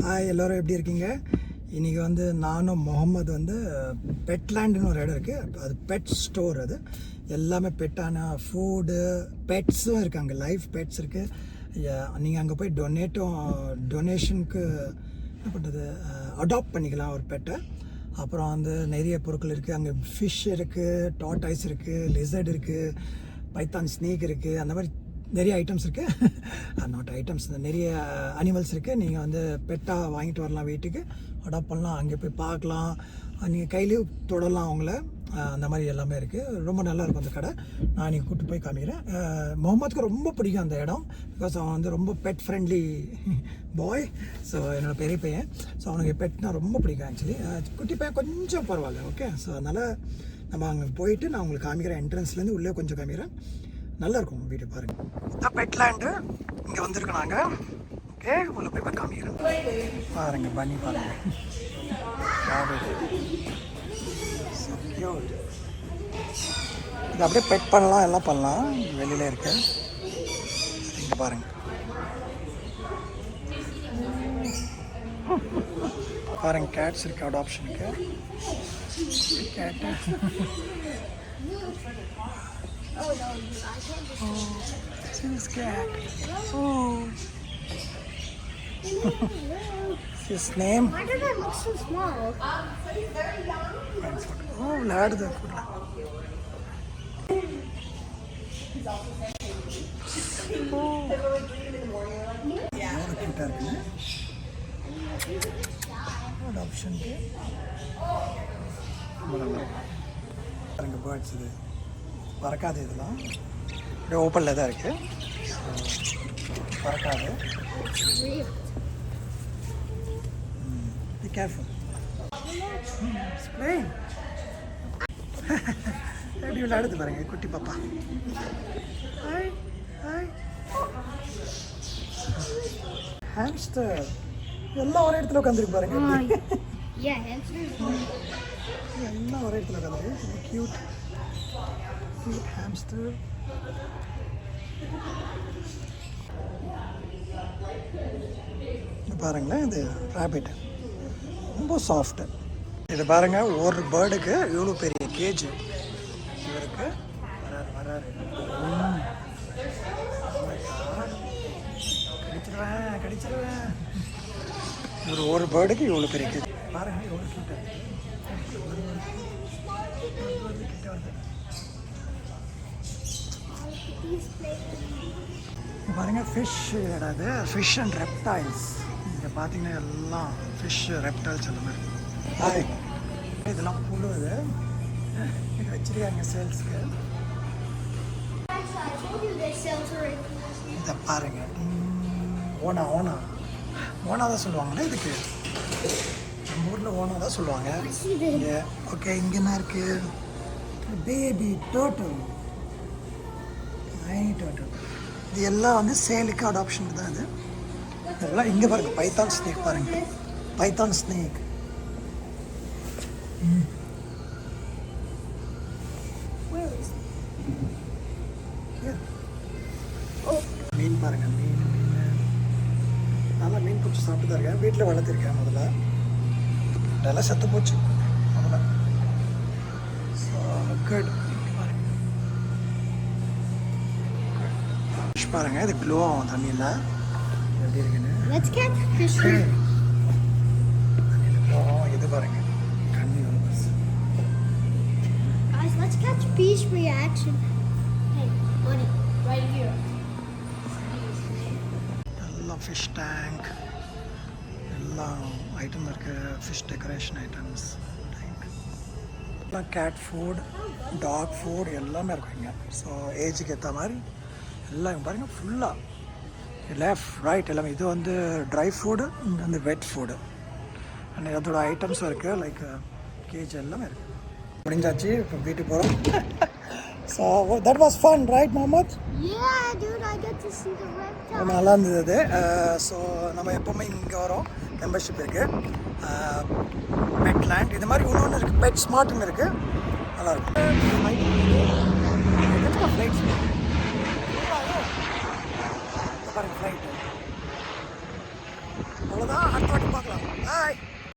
Hi, எல்லோரும் எப்படி இருக்கீங்க? இன்றைக்கி வந்து நானும் முகமது வந்து பெட்லேண்டுன்னு ஒரு இடம் இருக்குது. அது பெட் ஸ்டோர். அது எல்லாமே பெட்டான ஃபுட்டு பெட்ஸும் இருக்குது. அங்கே லைவ் பெட்ஸ் இருக்குது. நீங்கள் அங்கே போய் டொனேஷனுக்கு என்ன பண்ணுறது, அடாப்ட் பண்ணிக்கலாம் ஒரு பெட்டை. அப்புறம் வந்து நிறைய பொருட்கள் இருக்குது. அங்கே ஃபிஷ் இருக்குது, டார்டாய்ஸ் இருக்குது, லிசர்ட் இருக்குது, பைத்தான் ஸ்னேக் இருக்குது. அந்த மாதிரி நிறைய ஐட்டம்ஸ் இருக்குது. நாட் ஐட்டம்ஸ், நிறைய அனிமல்ஸ் இருக்குது. நீங்கள் வந்து பெட்டாக வாங்கிட்டு வரலாம், வீட்டுக்கு அடாப்ட் பண்ணலாம், அங்கே போய் பார்க்கலாம், நீங்கள் கையிலேயே தொடலாம் அவங்கள. அந்த மாதிரி எல்லாமே இருக்குது. ரொம்ப நல்லாயிருக்கும் அந்த கடை. நான் இன்றைக்கி கூப்பிட்டு போய் காமிக்கிறேன். முகமதுக்கு ரொம்ப பிடிக்கும் அந்த இடம். பிகாஸ் அவன் வந்து ரொம்ப பெட் ஃப்ரெண்ட்லி பாய். ஸோ என்னோடய பெரிய பையன். ஸோ அவனுக்கு பெட்னால் ரொம்ப பிடிக்கும். ஆக்சுவலி குட்டி பையன் கொஞ்சம் பரவாயில்ல. ஓகே, ஸோ அதனால் நம்ம அங்கே போயிட்டு நான் உங்களுக்கு காமிக்கிறேன். என்ட்ரன்ஸ்லேருந்து உள்ளே கொஞ்சம் காமிக்கிறேன். நல்லாயிருக்கும் வீடு பாருங்கள். இதான் பெட்லேண்டு. இங்கே வந்திருக்கோம் நாங்கள். ஓகே, உள்ள போய் காமிக்கிறேன். பாருங்கள், பண்ணி பாருங்கள். இது அப்படியே பெட் பண்ணலாம், எல்லாம் பண்ணலாம். வெளியில் இருக்கு. இங்கே பாருங்கள். பாருங்கள், கேட்ஸ் இருக்குது அடாப்ஷனுக்கு. கேட்டு Oh no, I can't just. Oh, see this cat. Oh. His name? Why does it look so small? So he's very young. Oh, lad the food. He's also saying Oh. they really greet him in the morning. Yeah. More cute are adoption ke. பாருங்க, birds இது பறக்காது. இதெல்லாம் அப்படியே ஓப்பனில் தான் இருக்குது. பறக்காது. Be careful. Explain. எப்படி விளையாடுது பாருங்க குட்டி பாப்பா. Hi hi. ஹாம்ஸ்டர் எல்லாம் ஒரே இடத்துல உட்காந்துருக்கு பாருங்க. Yeah, hamsters. எல்லாம் ஒரே இடத்துல உட்காந்துருக்கு. Cute cute hamster. பாருங்களேன், இது ராபிட் ரொம்ப சாஃப்ட்டு. இது பாருங்கள், ஒரு பேர்டுக்கு இவ்வளோ பெரிய கேஜ் இவருக்கு. வராரு கடிச்சிருவேன். ஒரு பேர்டுக்கு இவ்வளோ பெரிய கேஜ். பாருங்கள் எவ்வளோ கிட்ட பாருங்கள். ஃபிஷ் இடாது, ஃபிஷ் அண்ட் ரெப்டைல்ஸ். இங்கே பார்த்தீங்கன்னா எல்லாம் ஃபிஷ், ரெப்டைல்ஸ் எல்லாமே இருக்குது. ஹாய், இதெல்லாம் புழுது இது வச்சுருக்காங்க சேல்ஸுக்கு. இதை பாருங்க, ஓனா தான் சொல்லுவாங்களே இதுக்கு. நம்ம ஊரில் ஓனா தான் சொல்லுவாங்க. இங்கே ஓகே, இங்கே என்ன இருக்குது? Baby total, tiny total. இது எல்லாம் வந்து சேலுக்கு, அடாப்ஷனுக்கு தான். இது இதெல்லாம் இங்கே பாருங்கள். பைத்தான் ஸ்னேக் பாருங்கள், பைத்தான் ஸ்னேக். மீன் பாருங்கள், மீன் நல்லா மீன் பிடிச்சி சாப்பிட்டு தான் இருக்கேன். வீட்டில் வளர்த்துருக்கேன் முதல்ல. நல்லா செத்து போச்சு முதல்ல. So good. ஃபிஷ் பாருங்கள், இது க்ளோ ஆகும் தண்ணியில். எப்படி இருக்குன்னு Let's catch fish. தண்ணியில் க்ளோ ஆகும். இது பாருங்கள், கண்ணி வரும். Guys, let's catch fish reaction. Hey, buddy, right here. எல்லாம் ஃபிஷ் டேங்க், எல்லாம் ஐட்டம் இருக்குது. ஃபிஷ் டெக்கரேஷன் ஐட்டம்ஸ், டேங்க், எல்லாம் கேட் ஃபுட், டாக் ஃபுட் எல்லாமே இருக்கும் இங்கே. ஸோ ஏஜுக்கு ஏற்ற மாதிரி எல்லாம் பாருங்கள் ஃபுல்லாக லெஃப்ட் ரைட் எல்லாமே. இது வந்து ட்ரை ஃபுட்டு, இங்கே வந்து வெட் ஃபுட்டு, அண்ட் அதோட ஐட்டம்ஸும் இருக்குது. லைக் கேஜ் எல்லாமே இருக்குது. முடிஞ்சாச்சு, இப்போ வீட்டுக்கு போகிறோம். So that was fun, right Mohammed? Yeah, dude, I get to see the reptile. ரொம்ப நல்லா இருந்தது அது. ஸோ நம்ம எப்போவுமே இங்கே வரோம். மெம்பர்ஷிப் இருக்குது. பெட்லேண்ட் இது மாதிரி இன்னொன்று இருக்குது. பெட் ஸ்மார்ட்னு இருக்குது, நல்லாயிருக்கும். ஃப்ளைட்ஸ் பாருங்கள், ஃப்ளைட்டு அவ்வளோதான். அவ்வளோதான், அடுத்த வாட்டி பார்க்கலாம்.